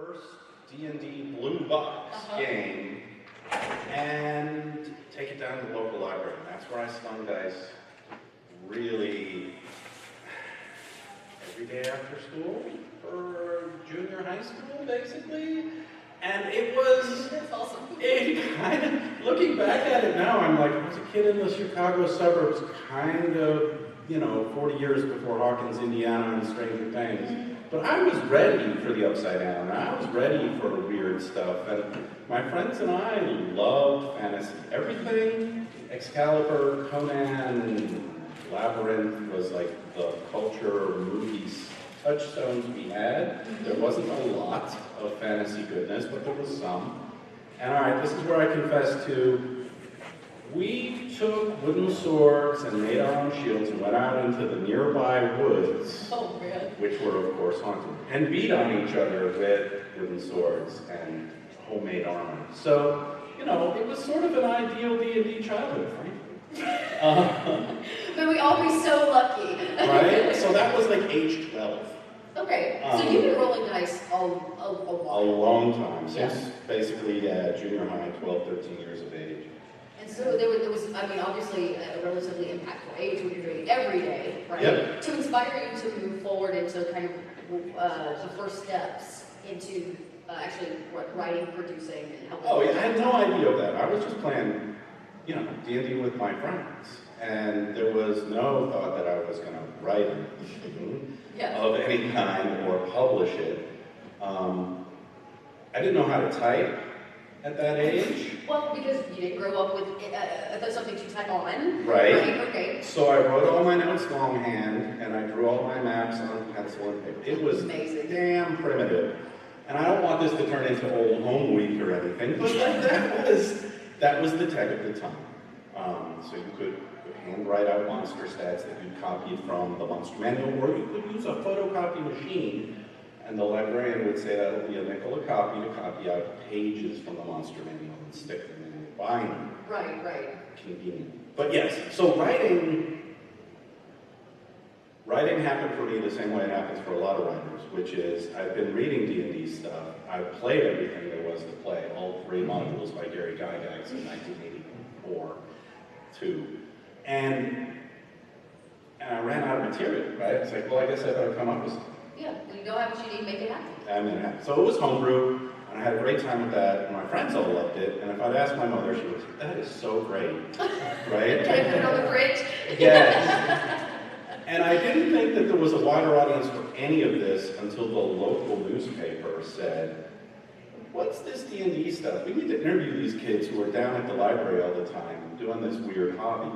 first D&D blue box game and take it down to the local library. And that's where I slung dice really every day after school for junior high school, basically. And it was, that's awesome. It kind of, looking back at it now, I'm like, I was a kid in the Chicago suburbs, kind of, 40 years before Hawkins, Indiana, and Stranger Things. But I was ready for the upside down. I was ready for the weird stuff. And my friends and I loved fantasy. Everything, Excalibur, Conan, Labyrinth was like the culture, movies, touchstones we had. There wasn't a lot of fantasy goodness, but there was some. And all right, this is where I confess to, we took wooden swords and made our own shields and went out into the nearby woods, which were of course haunted, and beat on each other with wooden swords and homemade armor. So, it was sort of an ideal D&D childhood, frankly. But we all be so lucky. Right? So that was like age 12. Okay, so you've been rolling dice a while. A long time, since basically junior high, 12, 13 years of age. And so there was, obviously a relatively impactful age when you're doing it every day, right? Yep. To inspire you to move forward into kind of the first steps into actually writing, producing, and helping. Oh, yeah, I had no idea of that. I was just playing, D&D with my friends. And there was no thought that I was going to write anything of any kind or publish it. I didn't know how to type at that age. Well, because you didn't grow up with something to type on. Right. Okay. So I wrote all my notes longhand, and I drew all my maps on pencil and paper. It was amazing. Damn primitive. And I don't want this to turn into old home week or anything, but that was the tech of the time. So you could handwrite out monster stats that you copied from the monster manual, or you could use a photocopy machine, and the librarian would say that'll be a nickel a copy to copy out pages from the monster manual and stick them in a binder. Right. Convenient. But yes, so writing happened for me the same way it happens for a lot of writers, which is I've been reading D&D stuff. I've played everything there was to play, all 3 modules by Gary Gygax in 1984, too. And I ran out of material, right? It's like, well, I guess I better come up with something. Yeah, when you don't have what you need, make it happen. I made it happen. So it was homebrew, and I had a great time with that, and my friends all loved it. And if I'd asked my mother, she would say, that is so great, right? Can I put it on the fridge? Yes. And I didn't think that there was a wider audience for any of this until the local newspaper said, what's this D&D stuff? We need to interview these kids who are down at the library all the time doing this weird hobby.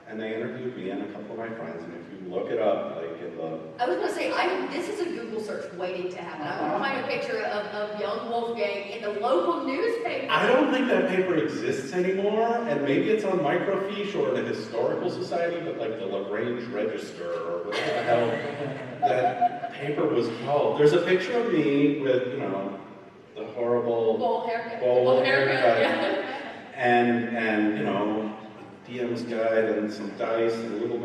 And they interviewed me and a couple of my friends, and if you look it up, like in the... I was going to say, this is a Google search waiting to happen. I want to find a picture of young Wolfgang in the local newspaper. I don't think that paper exists anymore, and maybe it's on microfiche or the Historical Society, but like the LaGrange Register or whatever the hell that paper was called. There's a picture of me with, the horrible... Bowl haircut. And DM's guide and some dice and little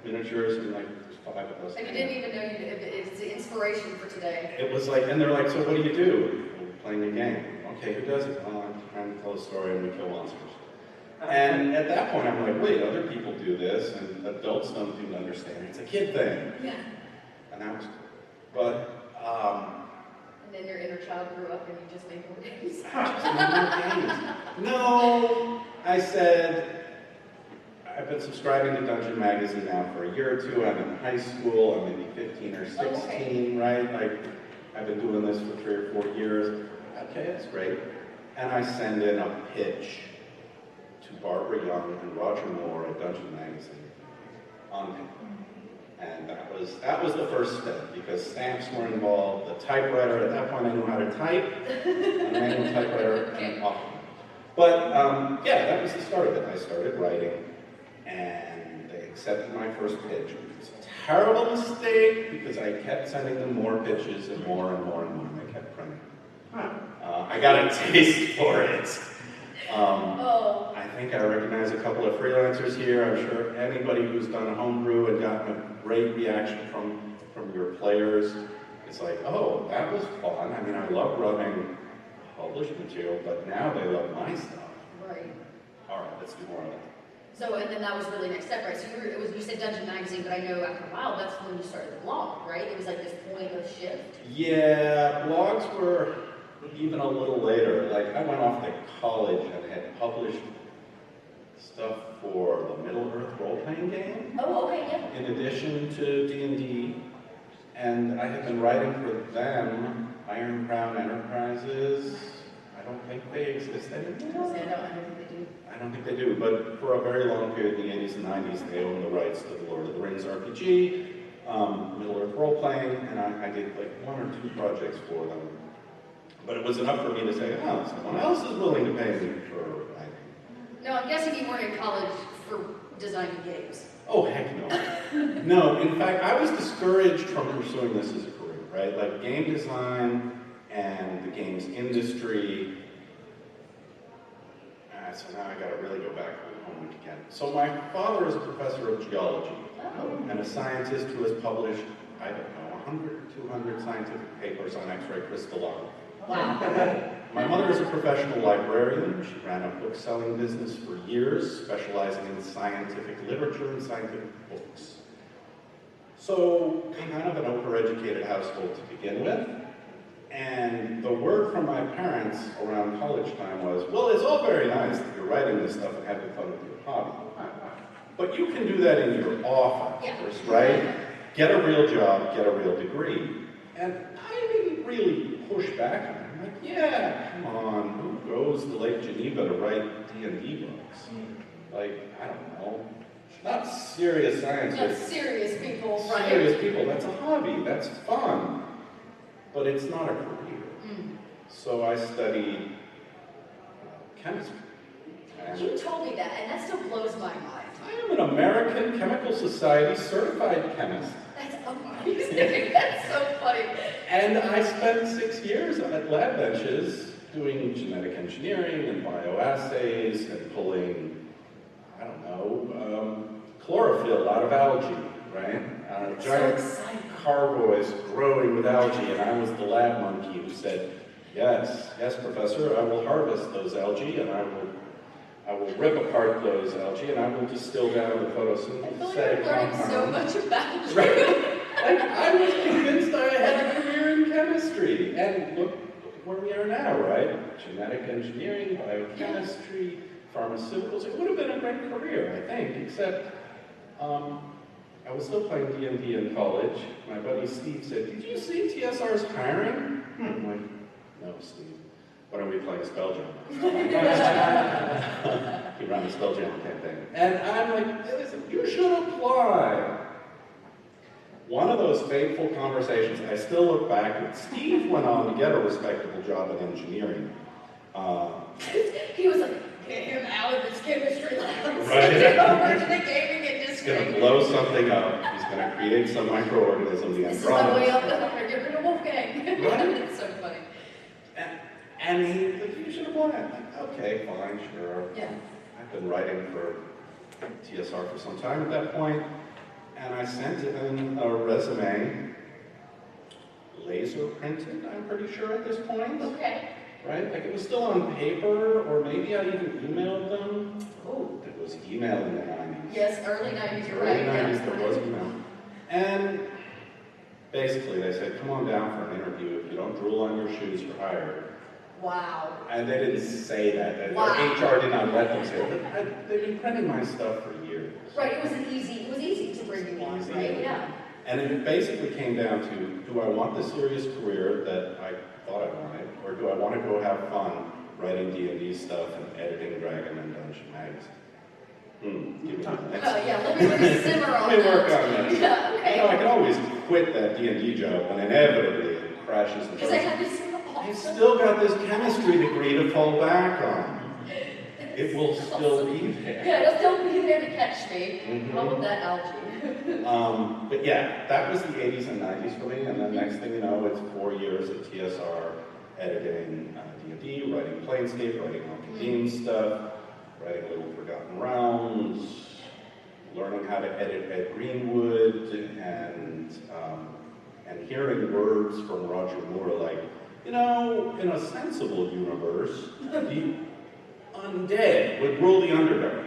miniatures and like there's 5 of us. And you didn't even know it's the inspiration for today. It was like, and they're like, so what do you do? We're playing a game. Okay, who does it? Well, I'm trying to tell a story and we kill monsters. And at that point I'm like, wait, other people do this and adults don't even understand. It's a kid thing. Yeah. And that was cool. But, and then your inner child grew up and you just made more games. No, I said, I've been subscribing to Dungeon Magazine now for a year or 2. I'm in high school. I'm maybe 15 or 16, right? Like, I've been doing this for 3 or 4 years. Okay, that's great. And I send in a pitch to Barbara Young and Roger Moore at Dungeon Magazine on paper. And that was the first step, because stamps were involved, the typewriter. At that point, I knew how to type, a manual typewriter, and off. But that was the start of it. I started writing. And they accepted my first pitch, which was a terrible mistake because I kept sending them more pitches and more and more and more, and they kept printing. I got a taste for it. I think I recognize a couple of freelancers here. I'm sure anybody who's done homebrew and gotten a great reaction from your players it's like, oh, that was fun. I mean, I love running published material, but now they love my stuff. Right. All right, let's do more of that. So, and then that was really next step, right? So you said Dungeon Magazine, but I know after a while, that's when you started the blog, right? It was like this point of shift. Yeah, blogs were even a little later. Like, I went off to college and had published stuff for the Middle-earth role-playing game. Oh, okay, yeah. In addition to D&D, and I had been writing for them, Iron Crown Enterprises. I don't think they exist anymore. I don't think they do, but for a very long period in the 80s and 90s, they owned the rights to the Lord of the Rings RPG, Middle-earth role-playing, and I did like 1 or 2 projects for them. But it was enough for me to say, oh, someone else is willing to pay me for writing. No, I'm guessing you weren't in college for designing games. Oh, heck no. No, in fact, I was discouraged from pursuing this as a career, right? Like game design and the games industry. So now I gotta really go back to the homework again. So my father is a professor of geology and a scientist who has published, I don't know, 100 or 200 scientific papers on X-ray crystallography. Wow. My mother is a professional librarian. She ran a book-selling business for years, specializing in scientific literature and scientific books. So, kind of an overeducated household to begin with. And the word from my parents around college time was, well, it's all very nice that you're writing this stuff and having fun with your hobby. But you can do that in your office, right? Get a real job, get a real degree. And I didn't really push back on it. I'm like, yeah, come on, who goes to Lake Geneva to write D&D books? Like, I don't know. Not serious science. Not serious people, right? Serious people, that's a hobby, that's fun. But it's not a career. So I studied chemistry. You told me that, and that still blows my mind. I am an American Chemical Society certified chemist. That's amazing. That's so funny. And I spent 6 years at lab benches doing genetic engineering and bioassays and pulling, I don't know, chlorophyll out of algae, right? Giant carboys growing with algae, and I was the lab monkey who said, yes, professor, I will harvest those algae, and I will rip apart those algae, and I will distill down the photosynthetic compounds. I feel like you're learning so much about you. Right? Like, I was convinced I had a career in chemistry, and look where we are now, right? Genetic engineering, biochemistry, pharmaceuticals. It would have been a great career, I think, except I was still playing D&D in college. My buddy Steve said, did you see TSR's hiring? I'm like, no, Steve. When are we playing Spelljammer? He ran the Spelljammer campaign. And I'm like, listen, you should apply. One of those fateful conversations, I still look back at, Steve went on to get a respectable job in engineering. He was like, get him out of this chemistry lab. Right. Send him over to the gaming industry. He's going to blow something up. He's going to create some microorganism, the This is my way Andromedas. up the ladder. Get rid of Wolfgang. Right. It's so funny. And he, like, you should apply. I'm like, okay, fine, sure. Yeah. I've been writing for TSR for some time at that point, and I sent in a resume, laser printed, I'm pretty sure at this point. Okay. Right? Like, it was still on paper, or maybe I even emailed them. Oh. It was email in the 90s. Yes, early 90s, you're Early right. 90s, there was email. And basically, they said, come on down for an interview. If you don't drool on your shoes, you're hired. Wow. And they didn't say that. Wow. Their HR did not let them say it. They've been printing my stuff for years. Right, it was easy to bring you on, right? Yeah. And it basically came down to, do I want the serious career that I thought I wanted, or do I want to go have fun writing D&D stuff and editing Dragon and Dungeon Magazine? Give me the next. Yeah, let me simmer on Let me that. work on this. Yeah, okay. You know, I can always quit that D&D job, and inevitably it crashes and Because I burns. have this I've still got this chemistry degree to fall back on. It will still be there. Yeah, it'll still be there to catch me. Mhm. All of that algae. But yeah, that was the 80s and 90s for me, and then next thing you know, it's 4 years at TSR, editing D&D, writing Planescape, writing Alkadine stuff, writing Little Forgotten Realms, learning how to edit Ed Greenwood, and hearing words from Roger Moore like, you know, in a sensible universe, the undead would rule the Underdark.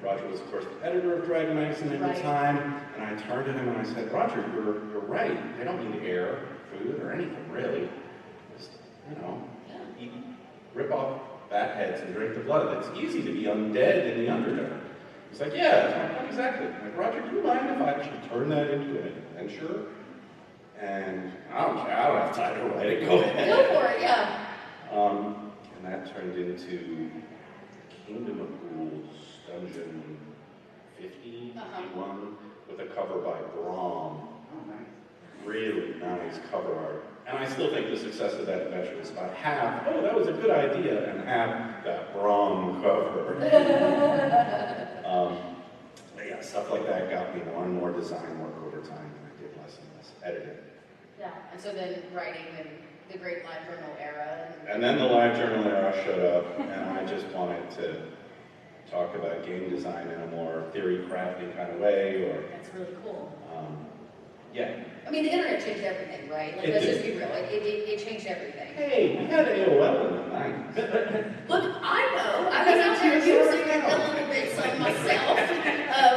Roger was, of course, the editor of Dragon Magazine at the time, and I turned to him and I said, Roger, you're right. They don't need air, food, or anything, really. Just, you know, eat, rip off bat heads and drink the blood. It's easy to be undead in the Underdark. He's like, yeah, like, exactly. I'm like, Roger, do you mind if I actually turn that into an adventure? And I don't care, I don't have time to write it, go ahead. Go for it, yeah. And that turned into Kingdom of Ghouls, Dungeon 51, with a cover by Brom. Really nice cover art. And I still think the success of that adventure is about half, oh, that was a good idea, and half that Brom cover. But yeah, stuff like that got me more and more design work over time, and I did less and less editing. Yeah, and so then writing and the great live journal era. And then the live journal era showed up, and I just wanted to talk about game design in a more theory crafting kind of way, or that's really cool. Yeah. I mean, the internet changed everything, right? Like, let's just be real. It changed everything. Hey, we had AOL in the 90s. Look, I know. I was out there using it a little bit so myself.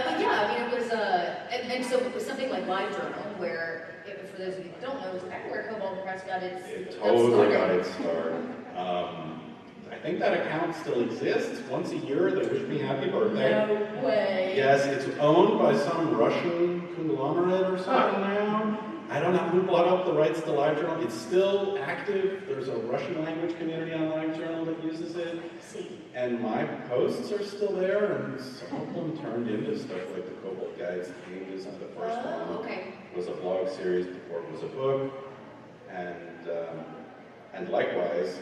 But yeah, I mean, it was, and so it was something like LiveJournal, where, for those of you who don't know, it's kind of where Kobold Press got its It totally got its start. I think that account still exists. Once a year, they wish me happy birthday. No way. Yes, it's owned by some Russian conglomerate or something now. I don't know who bought up the rights to LiveJournal. It's still active. There's a Russian language community on LiveJournal that uses it. And my posts are still there, and some of them turned into stuff like the Kobold Guides to Game Design. The first one was a blog series before it was a book. And likewise,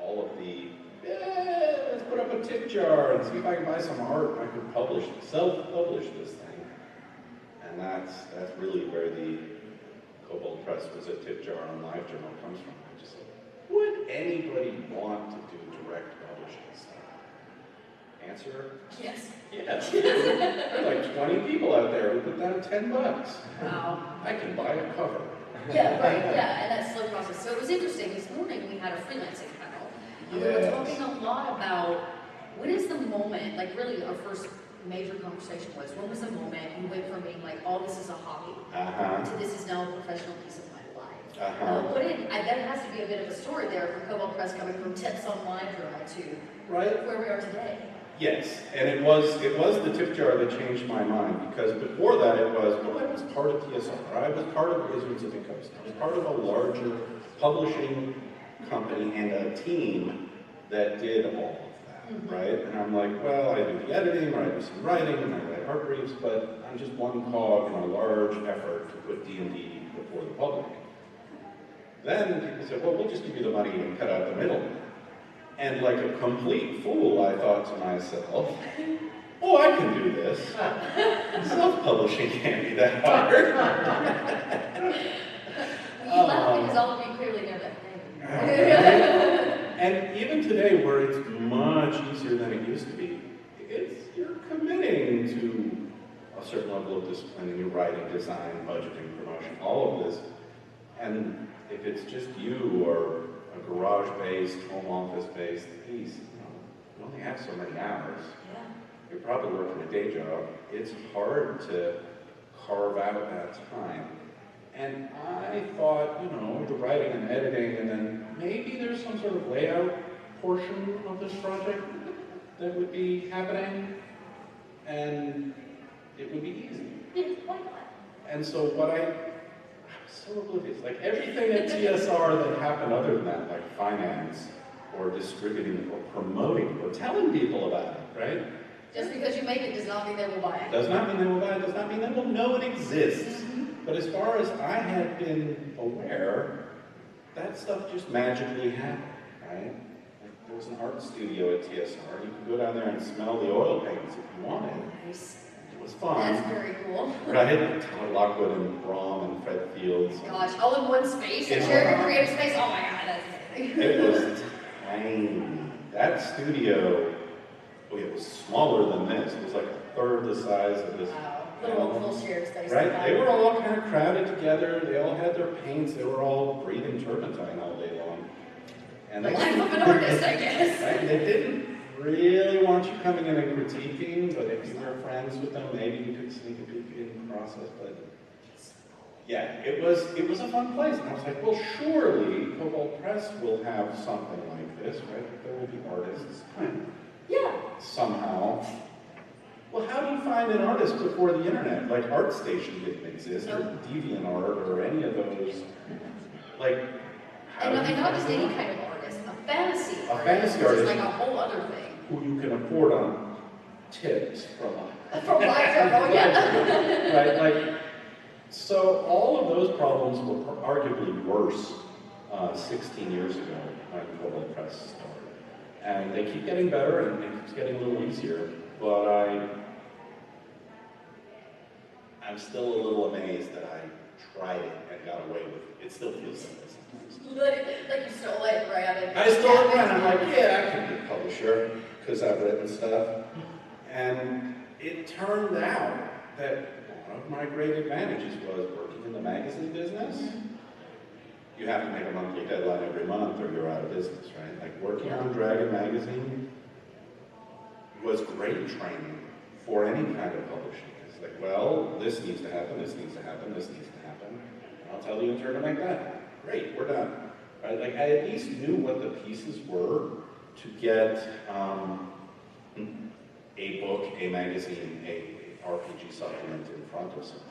all of the, let's put up a tip jar and see if I can buy some art. I could self-publish this thing. And that's really where the Kobold Press was a tip jar on LiveJournal comes from. I just said, would anybody want to do direct publishing stuff? Answer? Yes. Yes. There are like 20 people out there who put down $10. Wow. I can buy a cover. Yeah, right, yeah, and that slow process. So it was interesting, this morning we had a freelancing panel, and we were talking a lot about when is the moment, like really our first major conversation was, when was the moment you went from being like, oh, this is a hobby, to this is now a professional piece of my life. That has to be a bit of a story there for Kobold Press coming from tips on LiveJournal to where we are today. Yes, and it was the tip jar that changed my mind, because before that it was, well, I was part of TSR, I was part of Wizards of the Coast, I was part of a larger publishing company and a team that did all of that, right? And I'm like, well, I do the editing, or I do some writing, and I write art briefs, but I'm just one cog in a large effort to put D&D before the public. Then people said, well, we'll just give you the money and cut out the middleman. And like a complete fool, I thought to myself, oh, I can do this. Self-publishing can't be that hard. You laugh because all of you clearly know that thing. And even today, where it's much easier than it used to be, you're committing to a certain level of discipline in your writing, design, budgeting, promotion, all of this. And if it's just you or a garage-based, home office-based piece, you only have so many hours. Yeah. You're probably working a day job. It's hard to carve out that time. And I thought, the writing and editing, and then maybe there's some sort of layout portion of this project that would be happening, and it would be easy. And so I was so oblivious. Like everything at TSR that happened other than that, like finance, or distributing, or promoting, or telling people about it, right? Just because you make it does not mean they will buy it. Does not mean they will buy it, does not mean they will know it exists. But as far as I had been aware, that stuff just magically happened, right? Like there was an art studio at TSR. You could go down there and smell the oil paints if you wanted. Nice. It was fun. That's very cool. Right? Todd Lockwood and Brom and Fred Fields. Gosh, all in one space, and share your creative space. Oh my God, that's amazing. It was tiny. That studio, it was smaller than this. It was like a third the size of this Little shared space. Right? They were all kind of crowded together. They all had their paints. They were all breathing turpentine all day long. And The life of an artist, I guess. Right? They didn't really want you coming in and critiquing, but if you were friends with them, maybe you could sneak a peek in the process. But yeah, it was a fun place. And I was like, well, surely Kobold Press will have something like this, right? There will be artists. Yeah. Somehow. Well, how do you find an artist before the internet? Like ArtStation didn't exist, or DeviantArt, or any of those. Like, and not just any kind of artist, a fantasy artist, which is like a whole other thing. Who you can afford on tips from Live, yeah. Right, like, so all of those problems were arguably worse 16 years ago when Kobold Press started. And they keep getting better, and it keeps getting a little easier, but I'm still a little amazed that I tried it and got away with it. It still feels like this sometimes. Like you stole it, ran. I stole it, and I'm like, yeah, I can be a publisher, because I've written stuff. And it turned out that one of my great advantages was working in the magazine business. You have to make a monthly deadline every month or you're out of business, right? Like working on Dragon magazine was great training for any kind of publishing. It's like, well, this needs to happen, this needs to happen, this needs to happen. And I'll tell you in turn to make that. Great, we're done. Right? Like I at least knew what the pieces were to get a book, a magazine, a RPG supplement in front of something.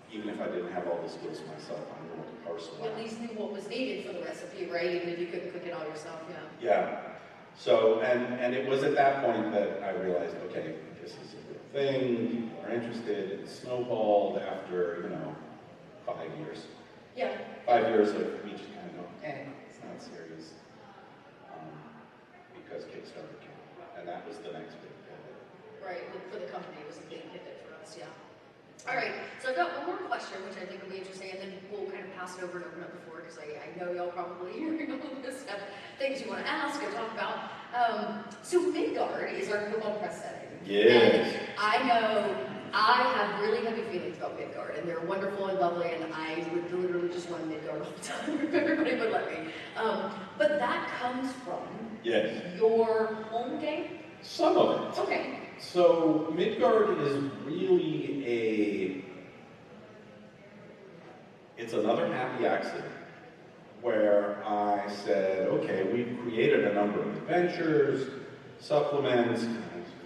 Even if I didn't have all the skills myself, I knew what to parcel out. At least knew what was needed for the recipe, right? Even if you couldn't cook it all yourself, yeah. Yeah. So, and it was at that point that I realized, okay, this is a real thing, people are interested, it snowballed after, 5 years. Yeah. 5 years of me just kind of going, it's not serious. Because Kickstarter came, and that was the next big pivot. Right, for the company, it was a big pivot for us, yeah. All right, so I've got one more question, which I think will be interesting, and then we'll kind of pass it over and open up the floor, because I know y'all probably all this stuff, things you want to ask or talk about. So Midgard is our Kobold Press setting. Yes. And I know I have really heavy feelings about Midgard, and they're wonderful and lovely, and I would literally just run Midgard all the time if everybody would let me. But that comes from your home game? Some of it. Okay. So Midgard is really it's another happy accident where I said, okay, we've created a number of adventures, supplements,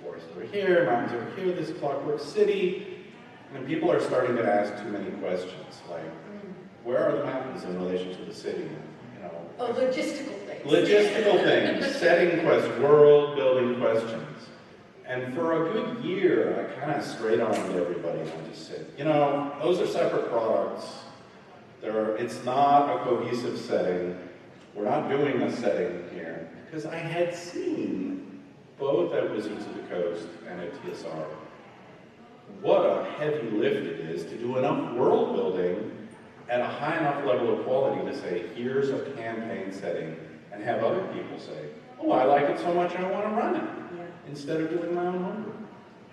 forests over here, mountains over here, this Clockwork City, and people are starting to ask too many questions, like, where are the mountains in relation to the city? Logistical things. Logistical things, setting questions, world building questions. And for a good year, I kind of straight on to everybody and I just said, those are separate products. It's not a cohesive setting. We're not doing a setting here. Because I had seen, both at Wizards of the Coast and at TSR, what a heavy lift it is to do enough world building at a high enough level of quality to say, here's a campaign setting, and have other people say, oh, I like it so much I want to run it, instead of doing my own homebrew.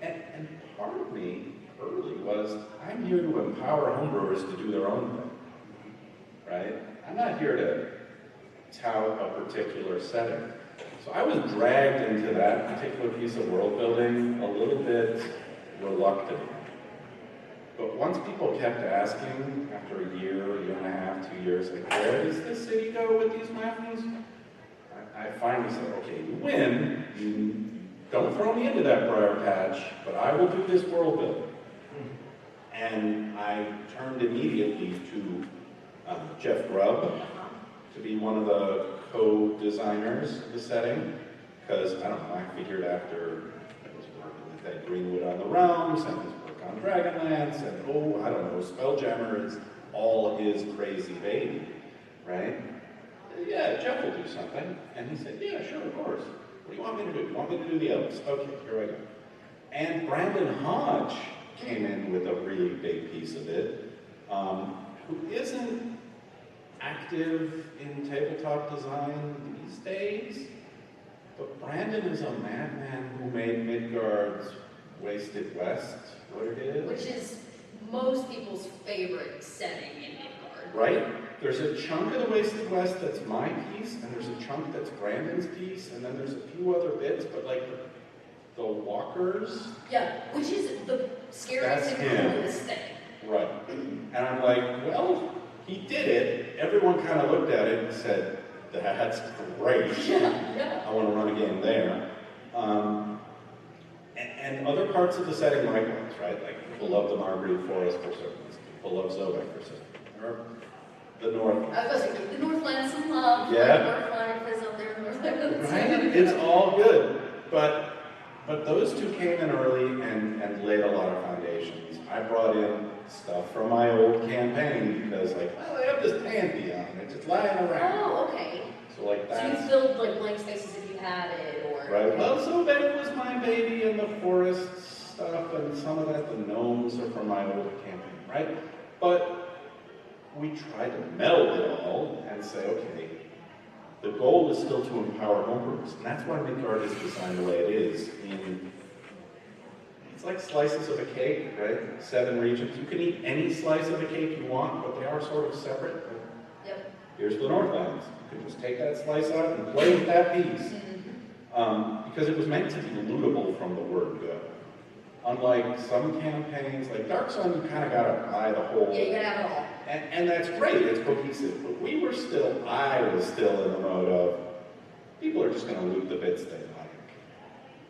And part of me, early, was, I'm here to empower homebrewers to do their own thing, right? I'm not here to tout a particular setting. So I was dragged into that particular piece of world building a little bit reluctant. But once people kept asking, after a year and a half, 2 years, like, where does this city go with these mountains? I finally said, okay, you win. You don't throw me into that briar patch, but I will do this world building. And I turned immediately to Jeff Grubb to be one of the co-designers of the setting, because, I don't know, I figured after I was working with Ed Greenwood on the Realms, and his work on Dragonlance, and I don't know, Spelljammer is all his crazy baby, right? Yeah, Jeff will do something. And he said, yeah, sure, of course. What do you want me to do? You want me to do the elves? Okay, here I go. And Brandon Hodge came in with a really big piece of it, who isn't active in tabletop design these days, but Brandon is a madman who made Midgard's Wasted West, what it is. Which is most people's favorite setting in Midgard. Right? There's a chunk of the Wasted West that's my piece, and there's a chunk that's Brandon's piece, and then there's a few other bits, but like the walkers. Yeah, which is the scariest and coolest thing. Right. And I'm like, well, he did it. Everyone kind of looked at it and said, that's great. Yeah. I want to run a game there. And other parts of the setting likewise, right? Like people love the Marguerite Forest for certain reasons. People love Zobek for certain reasons. Or the North. I was like, the Northland, some love. Yeah. Northland is up there in Northland. Right? It's all good. But those two came in early and laid a lot of foundations. I brought in stuff from my old campaign because, like, well, I have this pantheon. It's just lying around. Oh, okay. So, like, So you filled, like, blank spaces if you had it, or... Right. Well, Zobek was my baby and the forest stuff, and some of that, the gnomes are from my old campaign, right? But we tried to meld it all and say, okay, the goal is still to empower homebrewers, and that's why Midgard is designed the way it is. It's like slices of a cake, right? 7 regions. You can eat any slice of a cake you want, but they are sort of separate. Yep. Here's the Northlands. You can just take that slice out and play with that piece. Because it was meant to be lootable from the word go. Unlike some campaigns, like Dark Sun, you kind of got to buy the whole... Yeah, you got to have it all. And that's great, it's cohesive. But I was still in the mode of, people are just going to loot the bits they like.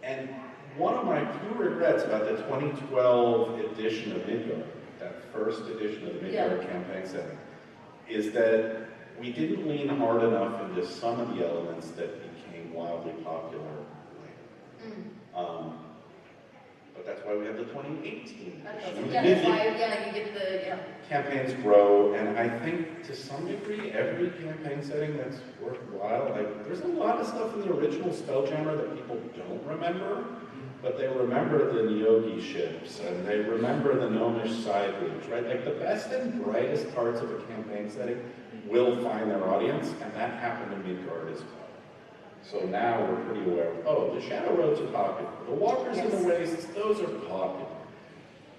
And one of my few regrets about the 2012 edition of Midgard, that first edition of the Midgard campaign setting, is that we didn't lean hard enough into some of the elements that became wildly popular later. But that's why we have the 2018 edition. Yeah, that's why, you get the, Campaigns grow, and I think to some degree, every campaign setting that's worthwhile, like, there's a lot of stuff in the original Spelljammer that people don't remember, but they remember the Nyogi ships, and they remember the gnomish side routes, right? Like, the best and brightest parts of a campaign setting will find their audience, and that happened in Midgard as well. So now we're pretty aware of, oh, the Shadow Roads are popular. The Walkers in the Wastes, those are popular.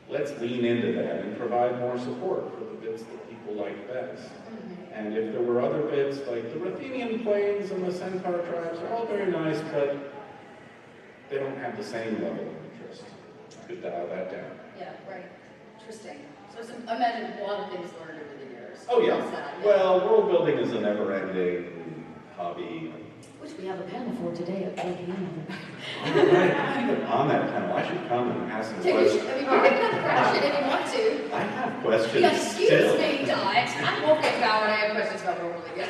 Let's lean into that and provide more support for the bits that people like best. And if there were other bits, like the Ruthenian Plains and the Centaur tribes are all very nice, but they don't have the same level of interest. Could dial that down. Yeah, right. Interesting. So I imagine a lot of things learned over the years. Oh, yeah. Well, world building is a never-ending hobby. Which we have a panel for today at 4 p.m. On that panel, I should come and ask some You questions. can have a question if you want to. I have questions Yeah, excuse still. me, Dot. I'm Wolfgang Baur and I have questions about world building.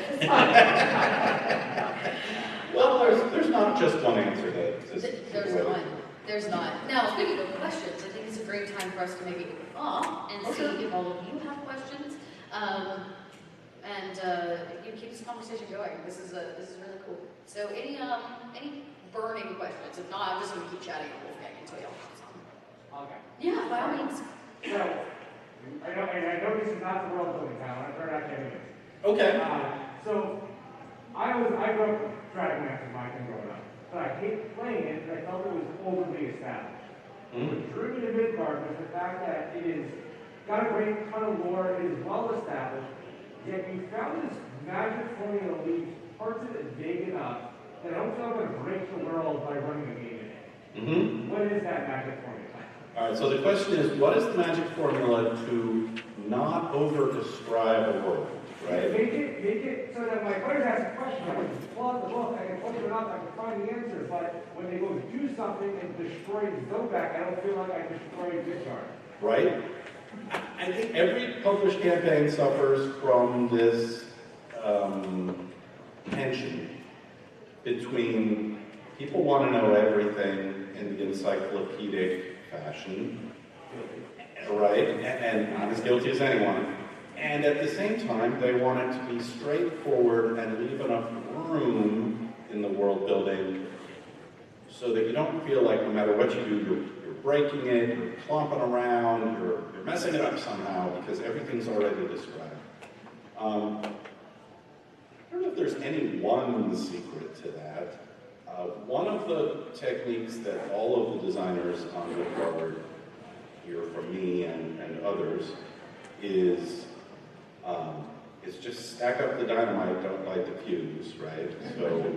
Well, there's not just one answer to There's not. There's not. Now, speaking of questions, I think it's a great time for us to maybe off and see if all of you have questions. You keep this conversation going. This is really cool. So, any burning questions? If not, I'm just going to keep chatting with Wolfgang until y'all have some. Okay. Yeah, by all means. So, I know this is not the world building panel. I've heard academics. Okay. So, I grew up Dragonlance Mike and growing up, but I hate playing it because I felt it was overly established. What drew me to Midgard was the fact that it is got a great ton of lore, it is well established, yet you found this magic formula leaves parts of it vague enough that I don't feel I'm going to break the world by running a game in it. What is that magic formula? All right, so the question is, what is the magic formula to not over-describe a world, right? Make it so that my players ask a question, I can pull out the book, I can open it up, I can find the answer, but when they go do something and destroy Zobek, I don't feel like I destroyed Midgard. Right? I think every published campaign suffers from this tension between people want to know everything in the encyclopedic fashion, right? And I'm as guilty as anyone. And at the same time, they want it to be straightforward and leave enough room in the world building so that you don't feel like no matter what you do, you're breaking it, you're clomping around, you're messing it up somehow because everything's already described. I don't know if there's any one secret to that. One of the techniques that all of the designers on the board hear from me and others is just stack up the dynamite, don't light the fuse, right? So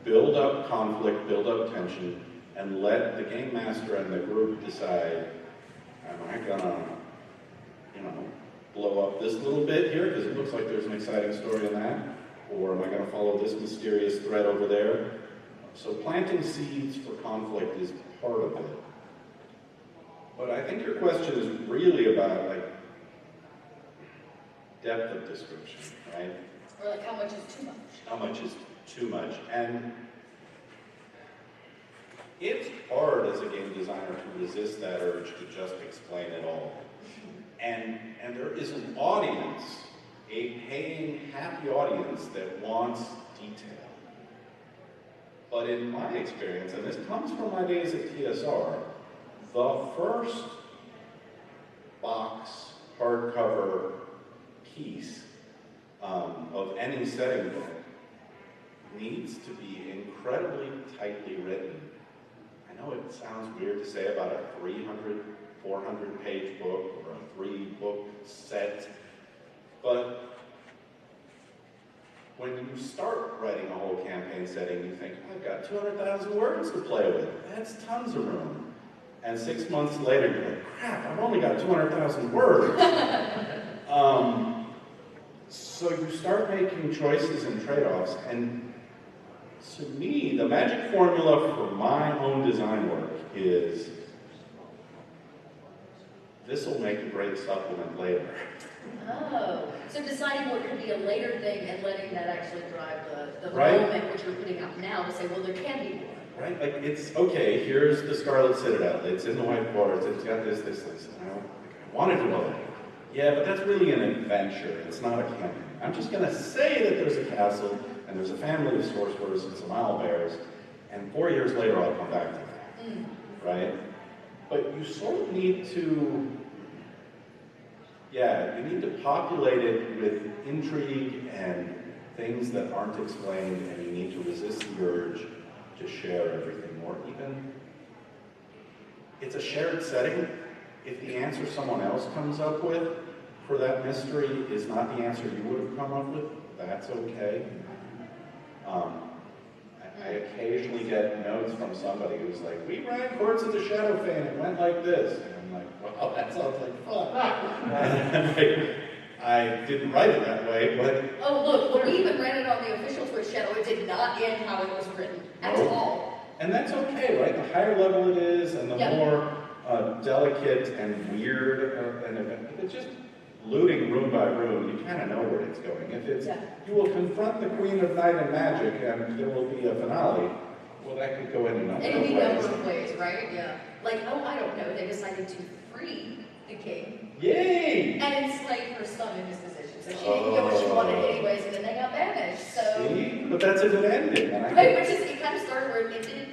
build up conflict, build up tension, and let the game master and the group decide, am I gonna, blow up this little bit here because it looks like there's an exciting story in that, or am I gonna follow this mysterious thread over there? So planting seeds for conflict is part of it. But I think your question is really about depth of description, right? Or how much is too much? How much is too much? And it's hard as a game designer to resist that urge to just explain it all. And there is an audience, a paying, happy audience that wants detail. But in my experience, and this comes from my days at TSR, the first box, hardcover piece of any setting book needs to be incredibly tightly written. I know it sounds weird to say about a 300, 400-page book or a 3-book set, but when you start writing a whole campaign setting, you think, I've got 200,000 words to play with. That's tons of room. And 6 months later, you're like, crap, I've only got 200,000 words. So you start making choices and trade-offs, and to me, the magic formula for my own design work is this will make a great supplement later. Oh, so deciding what could be a later thing and letting that actually drive the Right. moment which you're putting out now to say, well, there can be more. Right? Like, it's, okay, here's the Scarlet Citadel. It's in the White Forest. It's got this. I want to do all that. Yeah, but that's really an adventure. It's not a campaign. I'm just going to say that there's a castle, and there's a family of sorcerers and some owlbears, and 4 years later I'll come back to that. Right? But you sort of need to, you need to populate it with intrigue and things that aren't explained, and you need to resist the urge to share everything, or even, it's a shared setting. If the answer someone else comes up with for that mystery is not the answer you would have come up with, that's okay. I occasionally get notes from somebody who's like, we ran Courts of the Shadowfane, it went like this. And I'm like, wow, that sounds like fun. And I didn't write it that way, but... Oh, look, when we even ran it on the official Twitch channel, it did not end how it was written at all. And that's okay, right? The higher level it is, and the more delicate and weird an event, if it's just looting room by room, you kind of know where it's going. If it's, you will confront the Queen of Night and Magic, and there will be a finale, well, that could go in a number of ways. Any number of ways, right? Yeah. Like, oh, I don't know, they decided to free the king. Yay! And enslave her son in his position. So she didn't get what she wanted anyways, and then they got banished, so... See? But that's a good ending. Right, which is, it kind of started where it ended,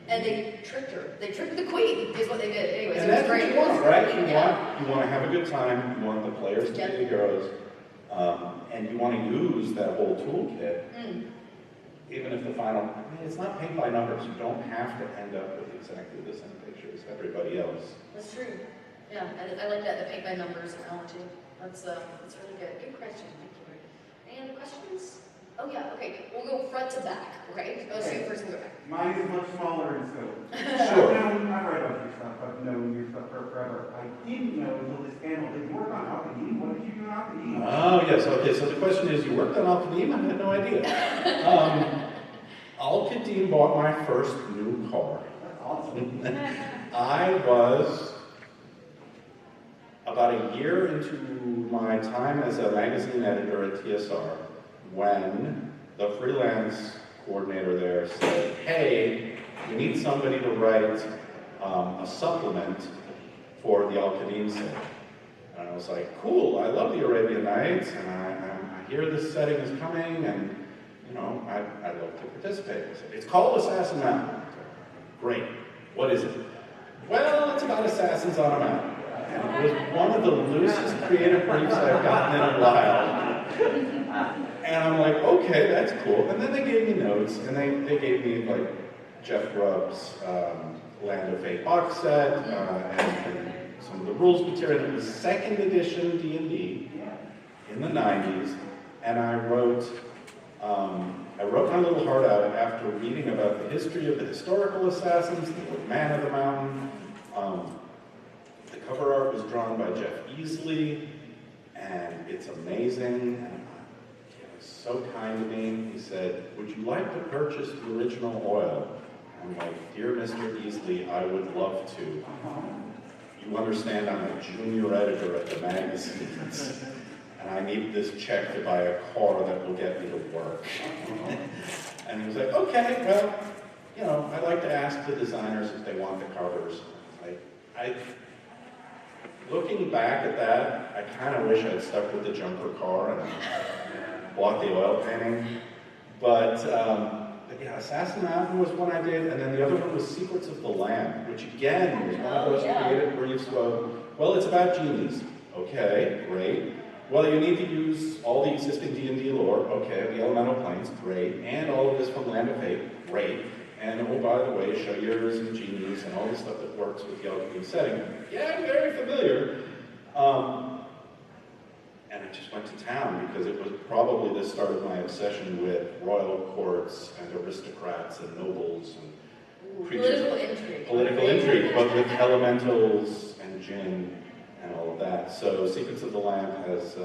and they tricked her. They tricked the queen, is what they did. Anyways, and it was that's great. what you want, right? You want to have a good time, you want the players to be the heroes, and you want to use that whole toolkit, even if the final, it's not paint by numbers. You don't have to end up with exactly the same picture as everybody else. That's true. Yeah, I like that, the paint by numbers analogy. That's really good. Good question, thank you. Any other questions? Oh yeah, okay, we'll go front to back, okay? Go see first and go back. Mine is much smaller in scope. Sure. I've read about your stuff, I've known your stuff forever. I didn't know until this panel, did you work on Alchemy? What did you do on Alchemy? Oh, yes, okay, so the question is, you worked on Al-Qadim? I had no idea. Al-Qadim bought my first new car. That's awesome. I was about a year into my time as a magazine editor at TSR when the freelance coordinator there said, hey, we need somebody to write a supplement for the Al-Qadim set. And I was like, cool, I love the Arabian Nights, and I hear this setting is coming, and I'd love to participate. I said, it's called Assassin Mountain. Great, what is it? Well, it's about assassins on a mountain. And it was one of the loosest creative briefs I've gotten in a while. And I'm like, okay, that's cool. And then they gave me notes, and they gave me like Jeff Grubb's Land of Fate box set, and some of the rules material. It was second edition D&D in the 90s, and I wrote my little heart out after reading about the history of the historical assassins, the Man of the Mountain. The cover art was drawn by Jeff Easley, and it's amazing. And he was so kind to me. He said, "Would you like to purchase the original oil?" I'm like, "Dear Mr. Easley, I would love to. You understand I'm a junior editor at the magazines, and I need this check to buy a car that will get me to work." And he was like, "Okay, well, I like to ask the designers if they want the covers." Looking back at that, I kind of wish I'd stuck with the jumper car and bought the oil painting. But yeah, Assassin Mountain was one I did, and then the other one was Secrets of the Lamb, which again was one of those creative briefs where, well, it's about genies. Okay, great. Well, you need to use all the existing D&D lore. Okay, the elemental planes, great. And all of this from Land of Fate, great. And oh, by the way, Shayirs and genies and all the stuff that works with the alchemy setting. Yeah, I'm very familiar. And I just went to town because it was probably the start of my obsession with royal courts and aristocrats and nobles and creatures. Political intrigue, but with elementals and djinn and all of that. So Secrets of the Lamb has,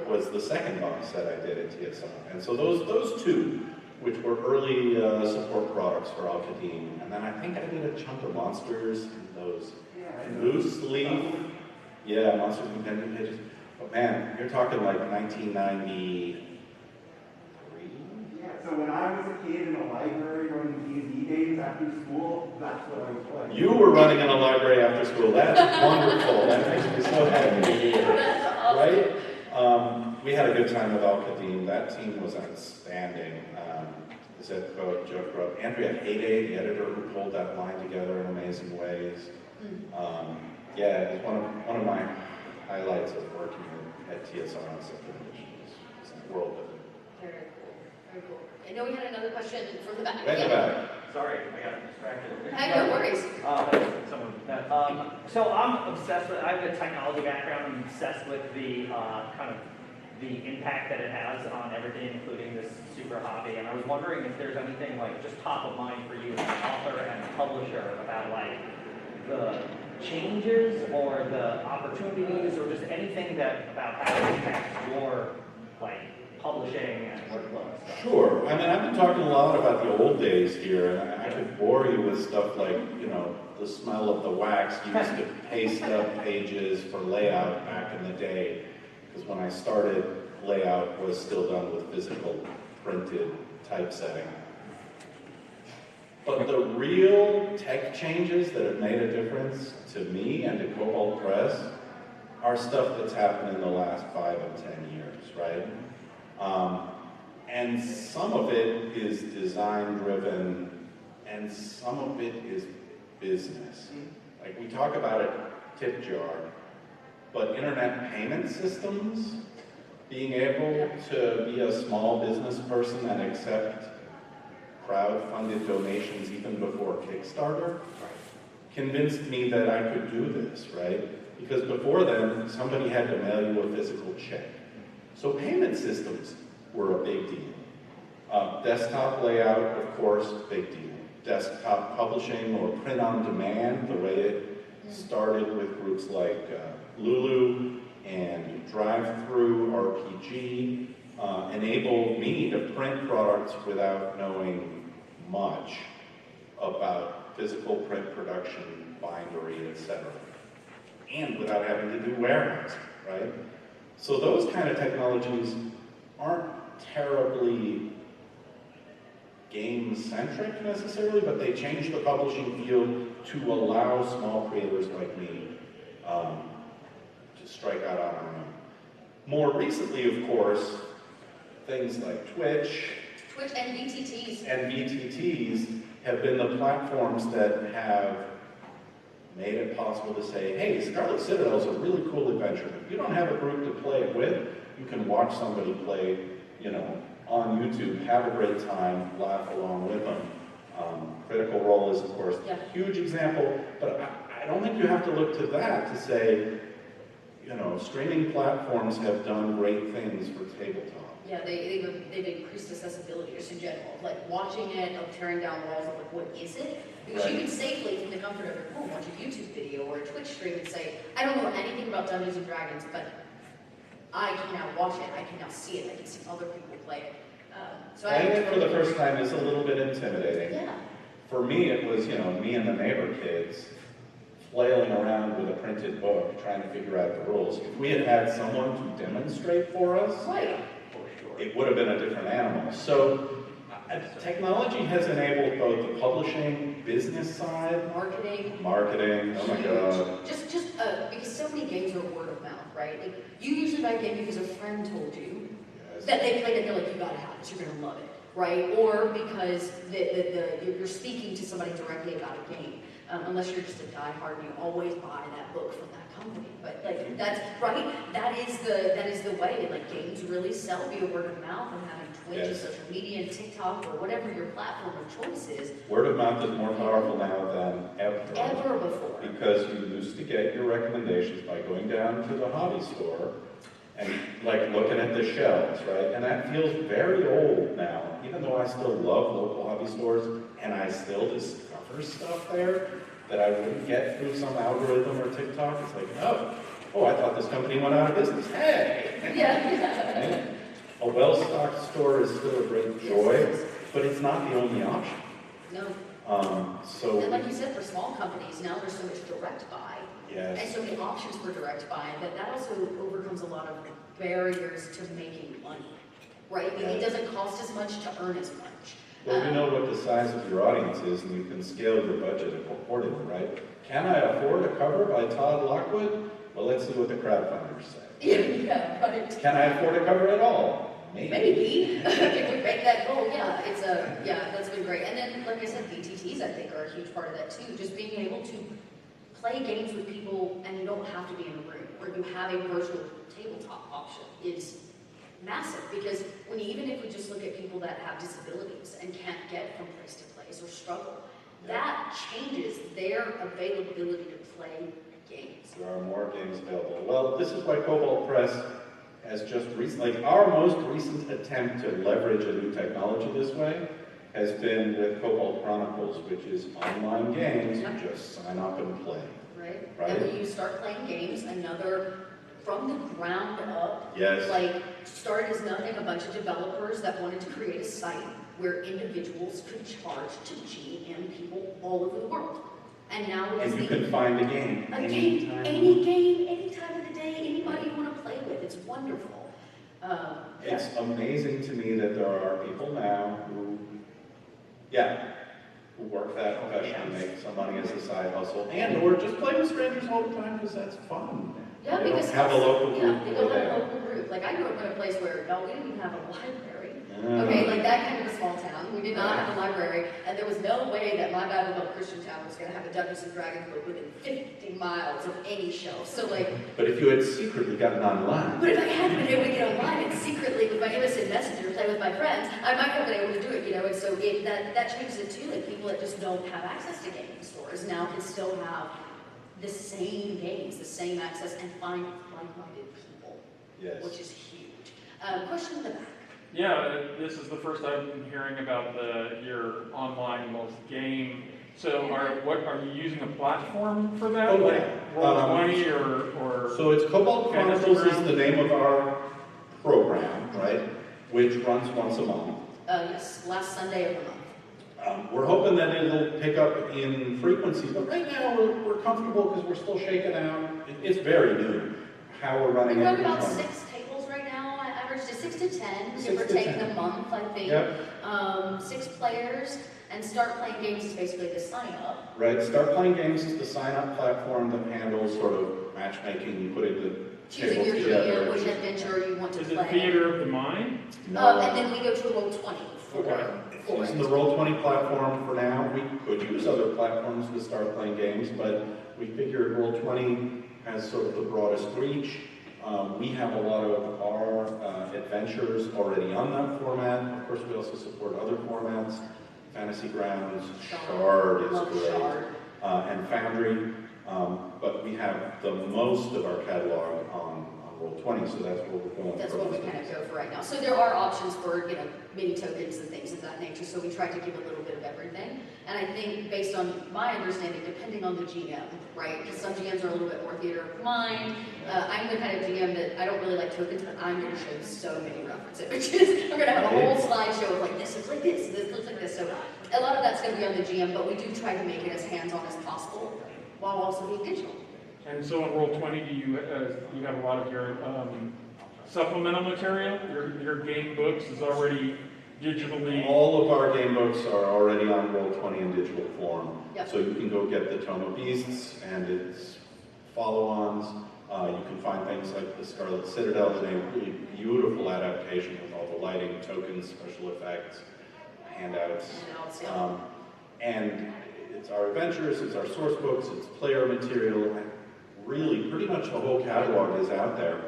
was the second box set I did at TSR. And so those two, which were early support products for Al-Qadim. And then I think I did a chunk of Monsters and those loose leaf. Yeah, Monsters Compendium pages. But man, you're talking like 1993? Yeah, so when I was a kid in a library running D&D games after school, that's what I was playing. You were running in a library after school. That's wonderful. That makes me so happy to hear. Right? We had a good time with Al-Qadim. That team was outstanding. Zed Cook, Joe Grubb, Andrea Hayday, the editor who pulled that line together in amazing ways. Yeah, it's one of my highlights of working at TSR on second edition. It's a world of it. Very cool. Very cool. I know we had another question from the back. Right in the back. Sorry, I got distracted. Hey, no worries. So I'm obsessed with, I have a technology background. I'm obsessed with the kind of the impact that it has on everything, including this super hobby. And I was wondering if there's anything like just top of mind for you as an author and a publisher about like the changes or the opportunities or just anything that about how it impacts your like publishing and workflow and stuff. Sure. I mean, I've been talking a lot about the old days here, and I could bore you with stuff like, the smell of the wax used to paste up pages for layout back in the day. Because when I started, layout was still done with physical printed typesetting. But the real tech changes that have made a difference to me and to Kobold Press are stuff that's happened in the last 5 and 10 years, right? And some of it is design-driven, and some of it is business. Like we talk about it, tip jar, but internet payment systems, being able to be a small business person and accept crowd-funded donations even before Kickstarter, convinced me that I could do this, right? Because before then, somebody had to mail you a physical check. So payment systems were a big deal. Desktop layout, of course, big deal. Desktop publishing or print on demand, the way it started with groups like Lulu and Drive-Thru RPG, enabled me to print products without knowing much about physical print production, bindery, etc. And without having to do warehousing, right? So those kind of technologies aren't terribly game-centric necessarily, but they change the publishing field to allow small creators like me to strike out on our own. More recently, of course, things like Twitch and VTTs. And VTTs have been the platforms that have made it possible to say, hey, Scarlet Citadel is a really cool adventure. If you don't have a group to play it with, you can watch somebody play, on YouTube, have a great time, laugh along with them. Critical Role is, of course, a huge example, but I don't think you have to look to that to say, you know, streaming platforms have done great things for tabletop. Yeah, they've increased accessibility just in general. Like watching it, of tearing down walls of like, what is it? Because you can safely, from the comfort of your home, watch a YouTube video or a Twitch stream and say, I don't know anything about Dungeons and Dragons, but I can now watch it, I can now see it, I can see other people play it. Playing it for the first time is a little bit intimidating. Yeah. For me, it was, you know, me and the neighbor kids flailing around with a printed book, trying to figure out the rules. If we had had someone to demonstrate for us, Right. it would have been a different animal. So technology has enabled both the publishing business side, Marketing. oh my God. Just because so many games are word of mouth, right? Like you usually buy a game because a friend told you that they played it, and they're like, you gotta have this, you're gonna love it, right? Or because you're speaking to somebody directly about a game. Unless you're just a diehard and you always buy that book from that company. But like that's right, that is the way. Like games really sell via word of mouth, and having Twitch and social media and TikTok or whatever your platform of choice is. Word of mouth is more powerful now than Ever before. Because you used to get your recommendations by going down to the hobby store and like looking at the shelves, right? And that feels very old now, even though I still love local hobby stores and I still discover stuff there that I wouldn't get through some algorithm or TikTok. It's like, oh, I thought this company went out of business. Hey! Yeah. Right? A well-stocked store is still a great joy, but it's not the only option. No. So, And like you said, for small companies, now there's so much direct buy. yes. And so many options for direct buy that also overcomes a lot of barriers to making money, right? I mean, it doesn't cost as much to earn as much. Well, you know what the size of your audience is, and you can scale your budget accordingly, right? Can I afford a cover by Todd Lockwood? Well, let's see what the crowdfunders say. Yeah, right. Can I afford a cover at all? Maybe. Maybe. If we break that goal, that's been great. And then, like I said, VTTs, I think, are a huge part of that too. Just being able to play games with people and you don't have to be in a room, or you have a virtual tabletop option is massive, because even if we just look at people that have disabilities and can't get from place to place or struggle, that changes their availability to play games. There are more games available. Well, this is why Kobold Press has just recently, like our most recent attempt to leverage a new technology this way has been with Kobold Chronicles, which is online games. You just sign up and play. Right? Right. And when you start playing games, another from the ground up, Yes. like started as nothing, a bunch of developers that wanted to create a site where individuals could charge to GM people all over the world. And now it's And you can find a game anytime. any game, any time of the day, anybody you want to play with. It's wonderful. It's amazing to me that there are people now who work that profession, make some money as a side hustle, and or just play with strangers all the time because that's fun. Yeah, They don't because have a local group. they don't have a local group. Like I grew up in a place where we didn't even have a library. Okay, like that kind of a small town. We did not have a library, and there was no way that my Bible Christian town was going to have a Dungeons and Dragons book within 50 miles of any shelf. So like, But if you had secretly gotten online, but if I had been able to get online and secretly with my innocent messenger play with my friends, I might have been able to do it, you know. And so that changes it too. Like people that just don't have access to gaming stores now can still have the same games, the same access, and find like-minded people, yes. which is huge. Question in the back. Yeah, this is the first I'm hearing about your online most game. So are you using a platform for that? Oh, like yeah. Roll20 or So it's Kobold Fantasy Chronicles is Ground? the name of our program, right? Which runs once a month. Yes, last Sunday of the month. We're hoping that it'll pick up in frequency, but right now we're comfortable because we're still shaking out. It's very new how we're running We it. run about 6 tables right now. I average to 6 to 10, give or take a month, I think. Yep. 6 players, and Start Playing Games is basically the sign up. Right, Start Playing Games is the sign-up platform that handles sort of matchmaking, putting the Choosing tables your together. GM, which adventure you want to is play. it Theater of the Mind? No. And then we go to Roll20 for It's using it. the Roll20 platform for now. We could use other platforms to start playing games, but we figured Roll20 has sort of the broadest reach, We have a lot of our adventures already on that format. Of course, we also support other formats. Fantasy Grounds, Shard is Love great, Shard. and Foundry. But we have the most of our catalog on Roll20, so that's what we're going for. That's what we kind of go for right now. So there are options for, mini tokens and things of that nature, so we try to give a little bit of everything. And I think based on my understanding, depending on the GM, right? Because some GMs are a little bit more theater of mind. I'm the kind of GM that I don't really like tokens, but I'm going to show so many reference images. I'm going to have a whole slideshow of like, this looks like this, this looks like this. So a lot of that's going to be on the GM, but we do try to make it as hands-on as possible while also being digital. And so on Roll20, do you have a lot of your supplemental material? Your game books is already digitally. All of our game books are already on Roll20 in digital form. Yep. So you can go get the Tome of Beasts and its follow-ons. You can find things like the Scarlet Citadel, a really beautiful adaptation with all the lighting, tokens, special effects, handouts. And it's our adventures, it's our source books, it's player material, and really pretty much the whole catalog is out there.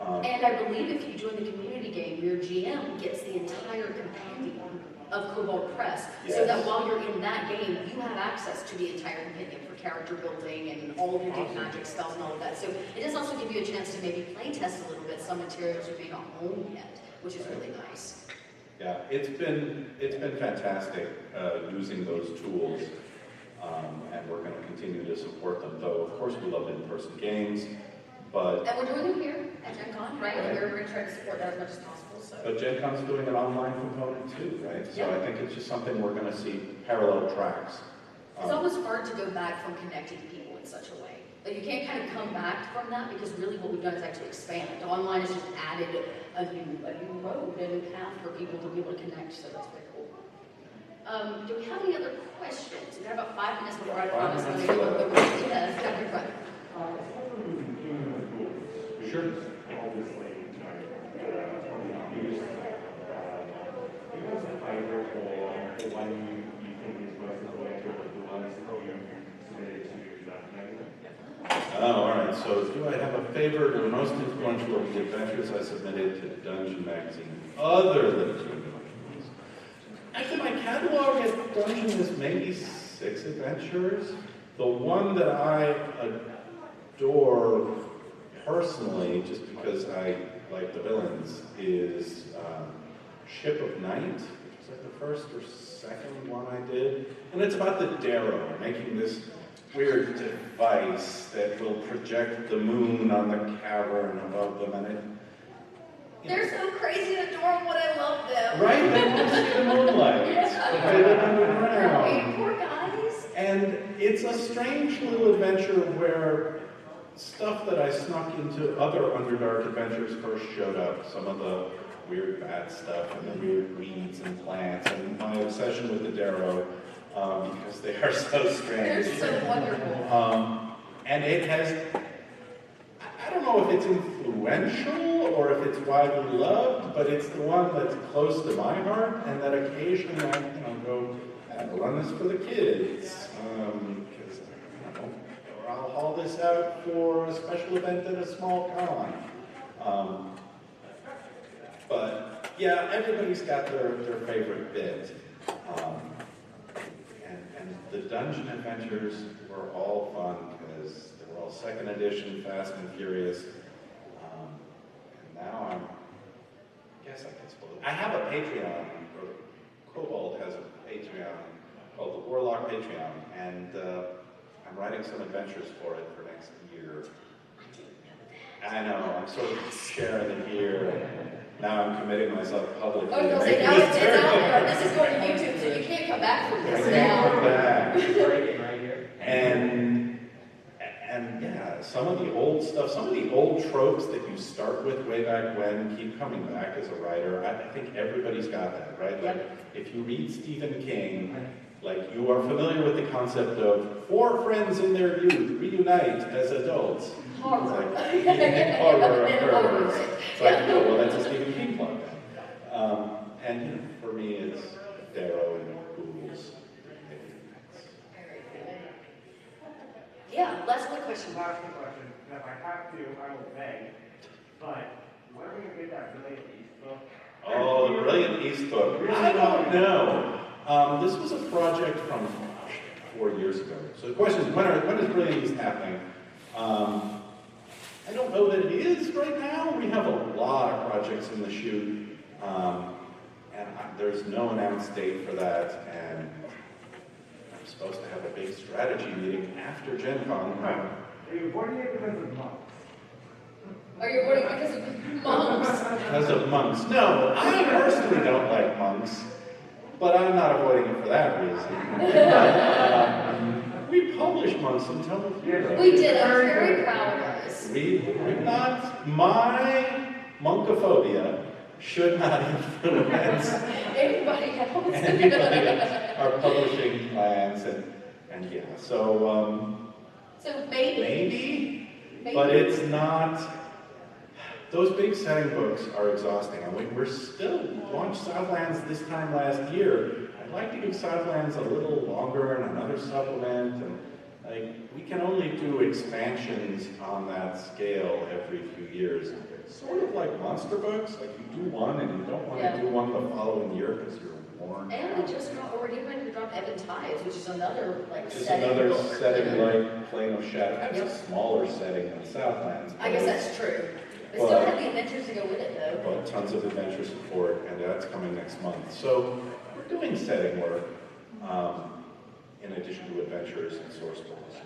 And I believe if you join the community game, your GM gets the entire compendium of Kobold Press, so that while you're in that game, you have access to the entire compendium for character building and all of your big magic spells and all of that. So it does also give you a chance to maybe play test a little bit some materials you may not own yet, which is really nice. Yeah, it's been fantastic using those tools, and we're going to continue to support them. Though, of course, we love in-person games, but And we're doing them here at GenCon, right? And we're going to try to support that as much as possible. So. But GenCon's doing an online component too, right? So Yeah. I think it's just something we're going to see parallel tracks. It's almost hard to go back from connecting people in such a way. Like you can't kind of come back from that because really what we've done is actually expand. The online has just added a new road, a new path for people to be able to connect. So that's very cool. Do we have any other questions? We've got about 5 minutes before I promise I'm going to go over. Yes, Dr. Front. Sure. Obviously, one you think is most influential of the ones that you submitted to that magazine? Oh, all right. So do I have a favorite or most influential of the adventures I submitted to Dungeon Magazine other than Dungeon? Actually, my catalog at Dungeon is maybe 6 adventures. The one that I adore personally, just because I like the villains, is Ship of Night, which was like the first or second one I did. And it's about the Darrow, making this weird device that will project the moon on the cavern above them. And They're so crazy and adorable, and I love them. right? They want to see the moonlight. But they live underground. Poor guys. And it's a strange little adventure where stuff that I snuck into other Underdark adventures first showed up. Some of the weird bat stuff and the weird weeds and plants and my obsession with the Darrow because they are so strange. They're so wonderful. And it has, I don't know if it's influential or if it's widely loved, but it's the one that's close to my heart and that occasionally I go, I'll run this for the kids. Because I'll haul this out for a special event at a small con. But yeah, everybody's got their favorite bit. And the dungeon adventures were all fun because they were all 2nd edition, Fast and Furious. And now I guess I can spoil it. I have a Patreon, or Kobold has a Patreon called the Warlock Patreon, and I'm writing some adventures for it for next year. I know, I'm sort of sharing it here, and now I'm committing myself publicly. I was going to say, now it's out there. This is going to YouTube, so you can't come back from I this can't come now. back. Right here. And yeah, some of the old stuff, some of the old tropes that you start with way back when keep coming back as a writer. I think everybody's got that, right? Like, if you read Stephen King, like, you are familiar with the concept of 4 friends in their youth reunite as adults. Horror. It's like, horror occurs. It's like, oh, well, that's a Stephen King plot then. And for me, it's Darrow and Ghouls. Yeah, last quick question, Bar. Question, and if I have to, I will beg. Brilliant East book. I don't know. This was a project from 4 years ago. So the question is, when is Brilliant East happening? I don't know that it is right now. We have a lot of projects in the chute, there's no announced date for that, and I'm supposed to have a big strategy meeting after GenCon. Are you avoiding it because of monks? Are you avoiding because of monks? Because of monks. No, I personally don't like monks, but I'm not avoiding it for that reason. We publish Monks and Tell of Heroes. We did. I'm very proud of us. We're not, my monkophobia should not influence Anybody else? our publishing plans, and yeah, so maybe, but it's not. Those big setting books are exhausting, and we're still launched Southlands this time last year. I'd like to give Southlands a little longer and another supplement, and we can only do expansions on that scale every few years. Sort of like monster books, like you do one and you don't want to do one the following year because you're worn. And we just we're getting ready to drop Ebon Tides, which is another Just setting another book. setting like Plane of Shadow. That's a smaller setting than Southlands. I guess that's true. We still have the adventures to go with it, though. But tons of adventure support, and that's coming next month. So we're doing setting work in addition to adventures and source books.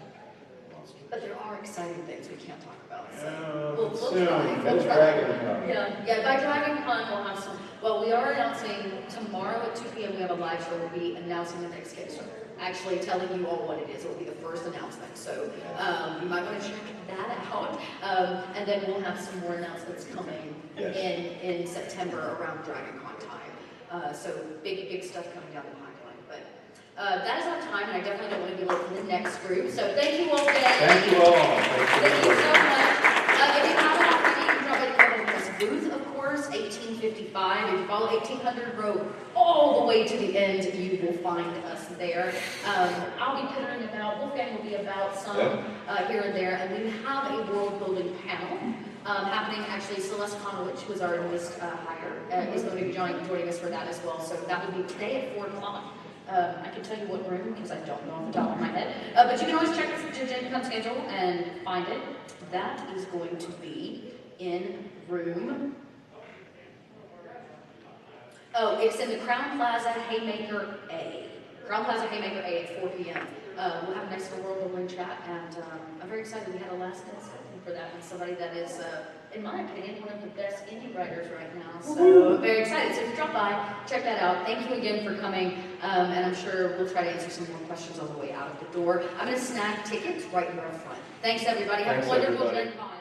But there are exciting things we can't talk about. So we'll Soon, try. we'll DragonCon. Yeah, by DragonCon we'll have some. Well, we are announcing tomorrow at 2 p.m. we have a live show. We'll be announcing the next Kickstarter. Actually telling you all what it is. It will be the first announcement. So you might want to check that out. And then we'll have some more announcements coming in September around DragonCon time. So big stuff coming down the pipeline. But that is our time, and I definitely don't want to be late for the next group. So thank you, Wolfgang. Thank you all. Thank you so much. If you have an opportunity, you can drop by the Kobold Press booth, of course, 1855. If you follow 1800 Road all the way to the end, you will find us there. I'll be pittering about, Wolfgang will be about some here and there, and we have a world building panel happening. Actually, Celeste Conowitch, who is our newest hire, is going to be joining us for that as well. So that will be today at 4 o'clock. I can tell you what room because I don't know off the top of my head. But you can always check the GenCon schedule and find it. That is going to be in room. Oh, it's in the Crown Plaza Haymaker A. Crown Plaza Haymaker A at 4 p.m. We'll have a nice little world building chat, and I'm very excited. We had a last minute second for that, and somebody that is, in my opinion, one of the best indie writers right now. So I'm very excited. So if you drop by, check that out. Thank you again for coming, and I'm sure we'll try to answer some more questions on the way out of the door. I'm going to snag tickets right here up front. Thanks, everybody. Have a wonderful GenCon.